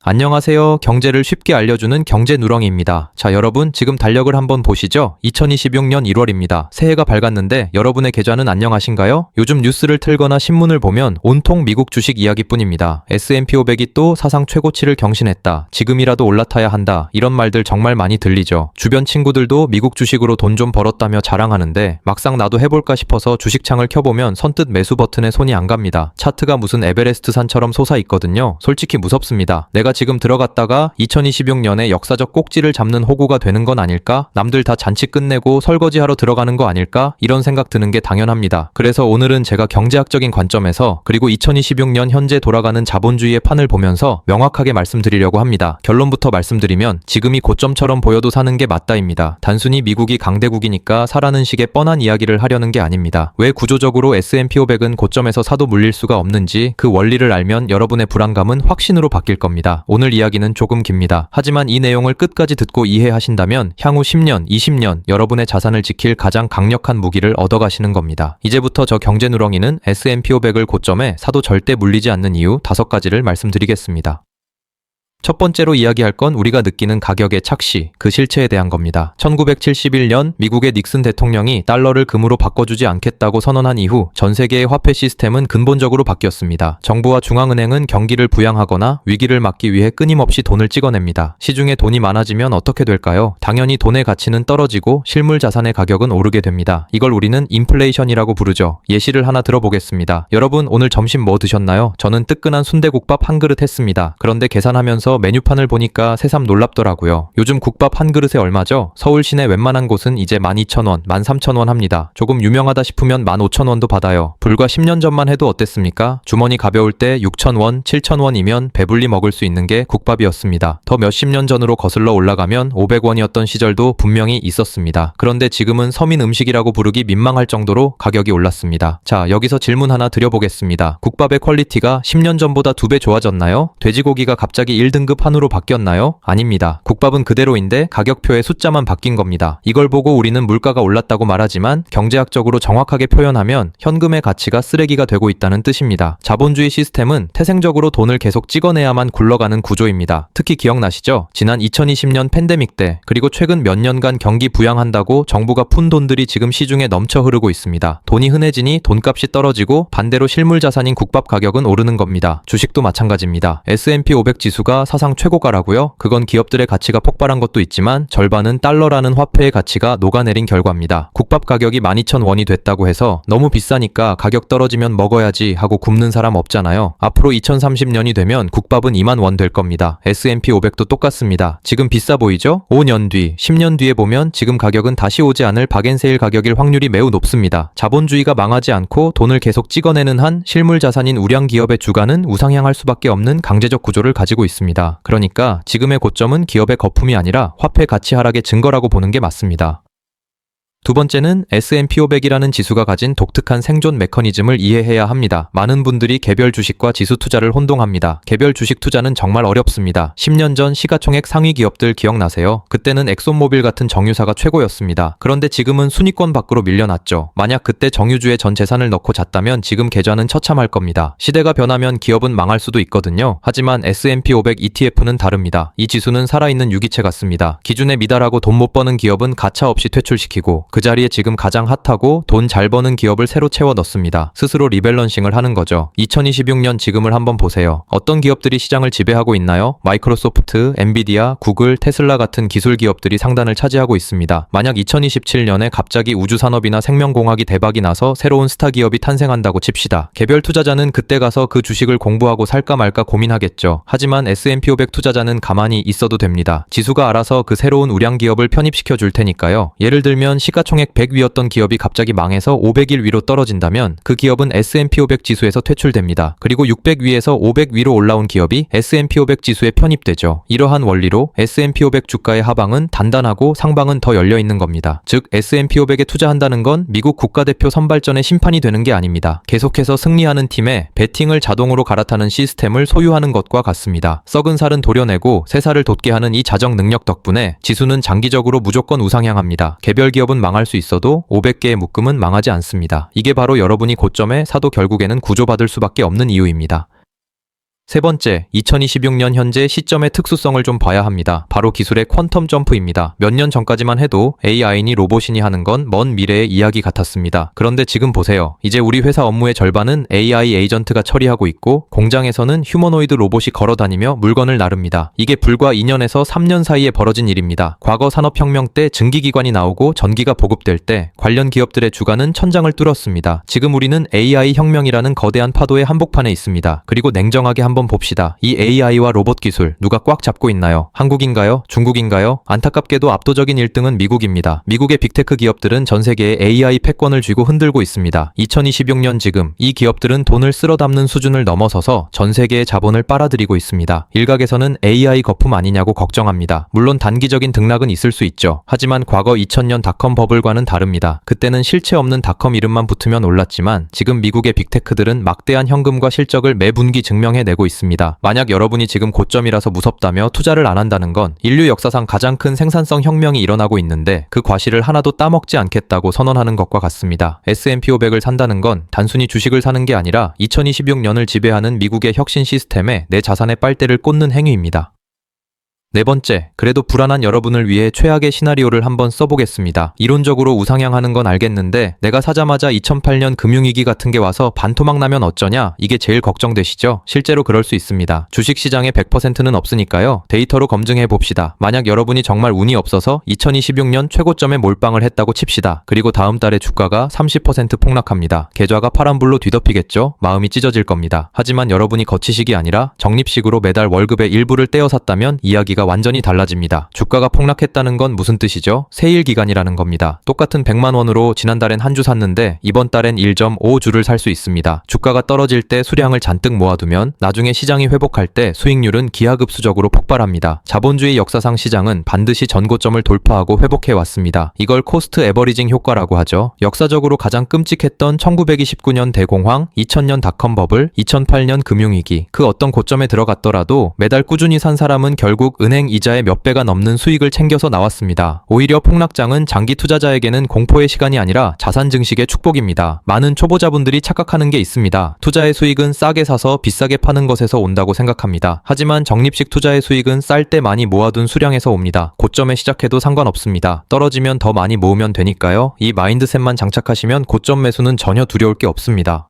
안녕하세요. 경제를 쉽게 알려주는 경제누렁이입니다. 자, 여러분 지금 달력을 한번 보시죠. 2026년 1월입니다. 새해가 밝았는데 여러분의 계좌는 안녕하신가요? 요즘 뉴스를 틀거나 신문을 보면 온통 미국 주식 이야기뿐입니다. S&P 500이 또 사상 최고치를 경신했다. 지금이라도 올라타야 한다. 이런 말들 정말 많이 들리죠. 주변 친구들도 미국 주식으로 돈 좀 벌었다며 자랑하는데 막상 나도 해볼까 싶어서 주식창을 켜보면 선뜻 매수 버튼에 손이 안 갑니다. 차트가 무슨 에베레스트 산처럼 솟아있거든요. 솔직히 무섭습니다. 내가 지금 들어갔다가 2026년에 역사적 꼭지를 잡는 호구가 되는 건 아닐까? 남들 다 잔치 끝내고 설거지하러 들어가는 거 아닐까? 이런 생각 드는 게 당연합니다. 그래서 오늘은 제가 경제학적인 관점에서 그리고 2026년 현재 돌아가는 자본주의의 판을 보면서 명확하게 말씀드리려고 합니다. 결론부터 말씀드리면 지금이 고점처럼 보여도 사는 게 맞다입니다. 단순히 미국이 강대국이니까 사라는 식의 뻔한 이야기를 하려는 게 아닙니다. 왜 구조적으로 S&P 500은 고점에서 사도 물릴 수가 없는지 그 원리를 알면 여러분의 불안감은 확신으로 바뀔 겁니다. 오늘 이야기는 조금 깁니다. 하지만 이 내용을 끝까지 듣고 이해하신다면 향후 10년, 20년 여러분의 자산을 지킬 가장 강력한 무기를 얻어가시는 겁니다. 이제부터 저 경제누렁이는 S&P 500을 고점에 사도 절대 물리지 않는 이유 5가지를 말씀드리겠습니다. 첫 번째로 이야기할 건 우리가 느끼는 가격의 착시, 그 실체에 대한 겁니다. 1971년 미국의 닉슨 대통령이 달러를 금으로 바꿔주지 않겠다고 선언한 이후 전 세계의 화폐 시스템은 근본적으로 바뀌었습니다. 정부와 중앙은행은 경기를 부양하거나 위기를 막기 위해 끊임없이 돈을 찍어냅니다. 시중에 돈이 많아지면 어떻게 될까요? 당연히 돈의 가치는 떨어지고 실물 자산의 가격은 오르게 됩니다. 이걸 우리는 인플레이션이라고 부르죠. 예시를 하나 들어보겠습니다. 여러분 오늘 점심 뭐 드셨나요? 저는 뜨끈한 순대국밥 한 그릇 했습니다. 그런데 계산하면서 메뉴판을 보니까 새삼 놀랍더라고요. 요즘 국밥 한 그릇에 얼마죠? 서울 시내 웬만한 곳은 이제 12,000원, 13,000원 합니다. 조금 유명하다 싶으면 15,000원도 받아요. 불과 10년 전만 해도 어땠습니까? 주머니 가벼울 때 6,000원, 7,000원이면 배불리 먹을 수 있는 게 국밥이었습니다. 더 몇십 년 전으로 거슬러 올라가면 500원이었던 시절도 분명히 있었습니다. 그런데 지금은 서민 음식이라고 부르기 민망할 정도로 가격이 올랐습니다. 자, 여기서 질문 하나 드려보겠습니다. 국밥의 퀄리티가 10년 전보다 2배 좋아졌나요? 돼지고기가 갑자기 1등급 한우로 바뀌었나요? 아닙니다. 국밥은 그대로인데 가격표의 숫자만 바뀐 겁니다. 이걸 보고 우리는 물가가 올랐다고 말하지만 경제학적으로 정확하게 표현하면 현금의 가치가 쓰레기가 되고 있다는 뜻입니다. 자본주의 시스템은 태생적으로 돈을 계속 찍어내야만 굴러가는 구조입니다. 특히 기억나시죠? 지난 2020년 팬데믹 때 그리고 최근 몇 년간 경기 부양한다고 정부가 푼 돈들이 지금 시중에 넘쳐 흐르고 있습니다. 돈이 흔해지니 돈값이 떨어지고 반대로 실물 자산인 국밥 가격은 오르는 겁니다. 주식도 마찬가지입니다. S&P 500 지수가 사상 최고가라고요? 그건 기업들의 가치가 폭발한 것도 있지만 절반은 달러라는 화폐의 가치가 녹아내린 결과입니다. 국밥 가격이 12,000원이 됐다고 해서 너무 비싸니까 가격 떨어지면 먹어야지 하고 굶는 사람 없잖아요. 앞으로 2030년이 되면 국밥은 2만 원 될 겁니다. S&P 500도 똑같습니다. 지금 비싸 보이죠? 5년 뒤, 10년 뒤에 보면 지금 가격은 다시 오지 않을 박앤세일 가격일 확률이 매우 높습니다. 자본주의가 망하지 않고 돈을 계속 찍어내는 한 실물 자산인 우량 기업의 주가는 우상향할 수밖에 없는 강제적 구조를 가지고 있습니다. 그러니까 지금의 고점은 기업의 거품이 아니라 화폐 가치 하락의 증거라고 보는 게 맞습니다. 두 번째는 S&P 500이라는 지수가 가진 독특한 생존 메커니즘을 이해해야 합니다. 많은 분들이 개별 주식과 지수 투자를 혼동합니다. 개별 주식 투자는 정말 어렵습니다. 10년 전 시가총액 상위 기업들 기억나세요? 그때는 엑손모빌 같은 정유사가 최고였습니다. 그런데 지금은 순위권 밖으로 밀려났죠. 만약 그때 정유주의 전 재산을 넣고 잤다면 지금 계좌는 처참할 겁니다. 시대가 변하면 기업은 망할 수도 있거든요. 하지만 S&P 500 ETF는 다릅니다. 이 지수는 살아있는 유기체 같습니다. 기준에 미달하고 돈 못 버는 기업은 가차 없이 퇴출시키고 그 자리에 지금 가장 핫하고 돈 잘 버는 기업을 새로 채워 넣습니다. 스스로 리밸런싱을 하는 거죠. 2026년 지금을 한번 보세요. 어떤 기업들이 시장을 지배하고 있나요? 마이크로소프트, 엔비디아, 구글, 테슬라 같은 기술 기업들이 상단을 차지하고 있습니다. 만약 2027년에 갑자기 우주산업이나 생명공학이 대박이 나서 새로운 스타 기업이 탄생한다고 칩시다. 개별 투자자는 그때 가서 그 주식을 공부하고 살까 말까 고민하겠죠. 하지만 S&P 500 투자자는 가만히 있어도 됩니다. 지수가 알아서 그 새로운 우량 기업을 편입시켜 줄 테니까요. 예를 들면 시가총액 100 위였던 기업이 갑자기 망해서 500일 위로 떨어진다면 그 기업은 S&P 500 지수에서 퇴출됩니다. 그리고 600 위에서 500 위로 올라온 기업이 S&P 500 지수에 편입되죠. 이러한 원리로 S&P 500 주가의 하방은 단단하고 상방은 더 열려있는 겁니다. 즉 S&P 500에 투자한다는 건 미국 국가대표 선발전의 심판이 되는 게 아닙니다. 계속해서 승리하는 팀에 배팅을 자동으로 갈아타는 시스템을 소유하는 것과 같습니다. 썩은 살은 도려내고 새 살을 돋게 하는 이 자정 능력 덕분에 지수는 장기적으로 무조건 우상향합니다. 개별 기업은 망할 수 있어도 500개의 묶음은 망하지 않습니다. 이게 바로 여러분이 고점에 사도 결국에는 구조받을 수밖에 없는 이유입니다. 세 번째, 2026년 현재 시점의 특수성을 좀 봐야 합니다. 바로 기술의 퀀텀 점프입니다. 몇 년 전까지만 해도 AI니 로봇이니 하는 건 먼 미래의 이야기 같았습니다. 그런데 지금 보세요. 이제 우리 회사 업무의 절반은 AI 에이전트가 처리하고 있고 공장에서는 휴머노이드 로봇이 걸어다니며 물건을 나릅니다. 이게 불과 2년에서 3년 사이에 벌어진 일입니다. 과거 산업혁명 때 증기기관이 나오고 전기가 보급될 때 관련 기업들의 주가는 천장을 뚫었습니다. 지금 우리는 AI 혁명이라는 거대한 파도의 한복판에 있습니다. 그리고 냉정하게 한번 봅시다. 이 AI와 로봇 기술 누가 꽉 잡고 있나요? 한국인가요? 중국인가요? 안타깝게도 압도적인 1등은 미국입니다. 미국의 빅테크 기업들은 전 세계에 AI 패권을 쥐고 흔들고 있습니다. 2026년 지금 이 기업들은 돈을 쓸어 담는 수준을 넘어서서 전 세계의 자본을 빨아들이고 있습니다. 일각에서는 AI 거품 아니냐고 걱정합니다. 물론 단기적인 등락은 있을 수 있죠. 하지만 과거 2000년 닷컴 버블과는 다릅니다. 그때는 실체 없는 닷컴 이름만 붙으면 올랐지만 지금 미국의 빅테크들은 막대한 현금과 실적을 매 분기 증명해내고 있습니다. 만약 여러분이 지금 고점이라서 무섭다며 투자를 안 한다는 건 인류 역사상 가장 큰 생산성 혁명이 일어나고 있는데 그 과실을 하나도 따먹지 않겠다고 선언하는 것과 같습니다. S&P 500을 산다는 건 단순히 주식을 사는 게 아니라 2026년을 지배하는 미국의 혁신 시스템에 내 자산의 빨대를 꽂는 행위입니다. 네 번째, 그래도 불안한 여러분을 위해 최악의 시나리오를 한번 써보겠습니다. 이론적으로 우상향하는 건 알겠는데 내가 사자마자 2008년 금융위기 같은 게 와서 반토막 나면 어쩌냐? 이게 제일 걱정되시죠? 실제로 그럴 수 있습니다. 주식시장에 100%는 없으니까요. 데이터로 검증해 봅시다. 만약 여러분이 정말 운이 없어서 2026년 최고점에 몰빵을 했다고 칩시다. 그리고 다음 달에 주가가 30% 폭락합니다. 계좌가 파란불로 뒤덮이겠죠? 마음이 찢어질 겁니다. 하지만 여러분이 거치식이 아니라 적립식으로 매달 월급의 일부를 떼어 샀다면 이야기가 완전히 달라집니다. 주가가 폭락했다는 건 무슨 뜻이죠? 세일 기간이라는 겁니다. 똑같은 100만 원으로 지난달엔 한 주 샀는데 이번 달엔 1.5주를 살 수 있습니다. 주가가 떨어질 때 수량을 잔뜩 모아두면 나중에 시장이 회복할 때 수익률은 기하급수적으로 폭발합니다. 자본주의 역사상 시장은 반드시 전고점을 돌파하고 회복해 왔습니다. 이걸 코스트 에버리징 효과라고 하죠. 역사적으로 가장 끔찍했던 1929년 대공황, 2000년 닷컴 버블, 2008년 금융위기, 그 어떤 고점에 들어갔더라도 매달 꾸준히 산 사람은 결국 은행 이자의 몇 배가 넘는 수익을 챙겨서 나왔습니다. 오히려 폭락장은 장기 투자자에게는 공포의 시간이 아니라 자산 증식의 축복입니다. 많은 초보자분들이 착각하는 게 있습니다. 투자의 수익은 싸게 사서 비싸게 파는 것에서 온다고 생각합니다. 하지만 적립식 투자의 수익은 쌀 때 많이 모아둔 수량에서 옵니다. 고점에 시작해도 상관없습니다. 떨어지면 더 많이 모으면 되니까요. 이 마인드셋만 장착하시면 고점 매수는 전혀 두려울 게 없습니다.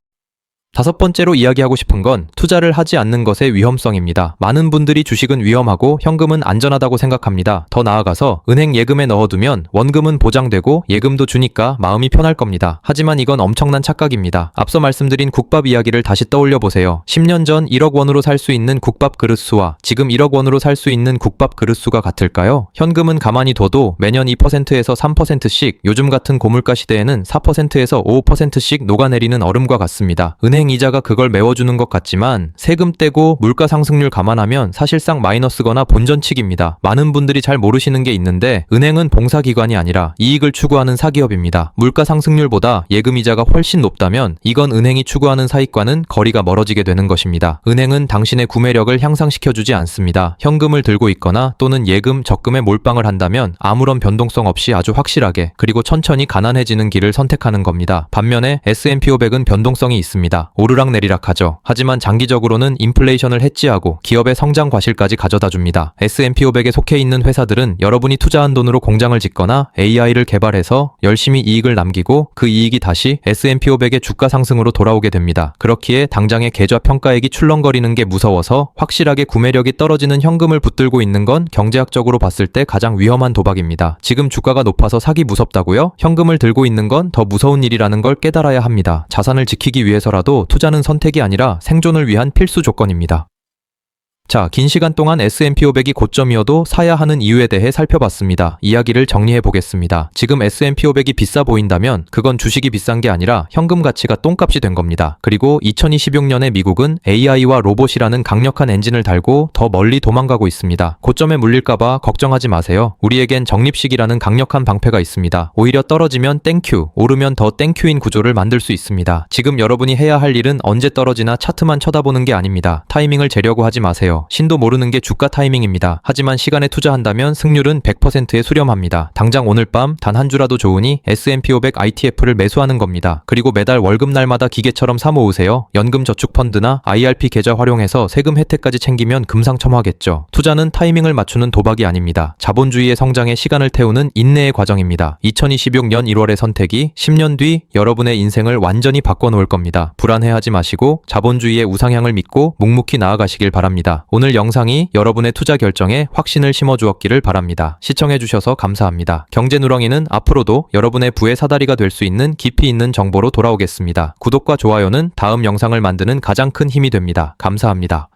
다섯 번째로 이야기하고 싶은 건 투자를 하지 않는 것의 위험성입니다. 많은 분들이 주식은 위험하고 현금은 안전하다고 생각합니다. 더 나아가서 은행 예금에 넣어두면 원금은 보장되고 예금도 주니까 마음이 편할 겁니다. 하지만 이건 엄청난 착각입니다. 앞서 말씀드린 국밥 이야기를 다시 떠올려 보세요. 10년 전 1억 원으로 살 수 있는 국밥 그릇수와 지금 1억 원으로 살 수 있는 국밥 그릇수가 같을까요? 현금은 가만히 둬도 매년 2%에서 3%씩, 요즘 같은 고물가 시대에는 4%에서 5%씩 녹아내리는 얼음과 같습니다. 은행 이자가 그걸 메워주는 것 같지만 세금 떼고 물가 상승률 감안하면 사실상 마이너스거나 본전치기입니다. 많은 분들이 잘 모르시는 게 있는데 은행은 봉사기관이 아니라 이익을 추구하는 사기업입니다. 물가 상승률보다 예금 이자가 훨씬 높다면 이건 은행이 추구하는 사익과는 거리가 멀어지게 되는 것입니다. 은행은 당신의 구매력을 향상시켜주지 않습니다. 현금을 들고 있거나 또는 예금, 적금에 몰빵을 한다면 아무런 변동성 없이 아주 확실하게 그리고 천천히 가난해지는 길을 선택하는 겁니다. 반면에 S&P 500은 변동성이 있습니다. 오르락내리락 하죠. 하지만 장기적으로는 인플레이션을 해지하고 기업의 성장 과실까지 가져다 줍니다. S&P 500에 속해 있는 회사들은 여러분이 투자한 돈으로 공장을 짓거나 AI를 개발해서 열심히 이익을 남기고 그 이익이 다시 S&P 500의 주가 상승으로 돌아오게 됩니다. 그렇기에 당장의 계좌 평가액이 출렁거리는 게 무서워서 확실하게 구매력이 떨어지는 현금을 붙들고 있는 건 경제학적으로 봤을 때 가장 위험한 도박입니다. 지금 주가가 높아서 사기 무섭다고요? 현금을 들고 있는 건 더 무서운 일이라는 걸 깨달아야 합니다. 자산을 지키기 위해서라도 투자는 선택이 아니라 생존을 위한 필수 조건입니다. 자, 긴 시간 동안 S&P 500이 고점이어도 사야 하는 이유에 대해 살펴봤습니다. 이야기를 정리해 보겠습니다. 지금 S&P 500이 비싸 보인다면 그건 주식이 비싼 게 아니라 현금 가치가 똥값이 된 겁니다. 그리고 2026년에 미국은 AI와 로봇이라는 강력한 엔진을 달고 더 멀리 도망가고 있습니다. 고점에 물릴까봐 걱정하지 마세요. 우리에겐 적립식이라는 강력한 방패가 있습니다. 오히려 떨어지면 땡큐, 오르면 더 땡큐인 구조를 만들 수 있습니다. 지금 여러분이 해야 할 일은 언제 떨어지나 차트만 쳐다보는 게 아닙니다. 타이밍을 재려고 하지 마세요. 거예요. 신도 모르는 게 주가 타이밍입니다. 하지만 시간에 투자한다면 승률은 100%에 수렴합니다. 당장 오늘 밤 단 한 주라도 좋으니 S&P 500 ITF를 매수하는 겁니다. 그리고 매달 월급날마다 기계처럼 사모으세요. 연금저축펀드나 IRP 계좌 활용해서 세금 혜택까지 챙기면 금상첨화겠죠. 투자는 타이밍을 맞추는 도박이 아닙니다. 자본주의의 성장에 시간을 태우는 인내의 과정입니다. 2026년 1월의 선택이 10년 뒤 여러분의 인생을 완전히 바꿔놓을 겁니다. 불안해하지 마시고 자본주의의 우상향을 믿고 묵묵히 나아가시길 바랍니다. 오늘 영상이 여러분의 투자 결정에 확신을 심어주었기를 바랍니다. 시청해주셔서 감사합니다. 경제누렁이는 앞으로도 여러분의 부의 사다리가 될 수 있는 깊이 있는 정보로 돌아오겠습니다. 구독과 좋아요는 다음 영상을 만드는 가장 큰 힘이 됩니다. 감사합니다.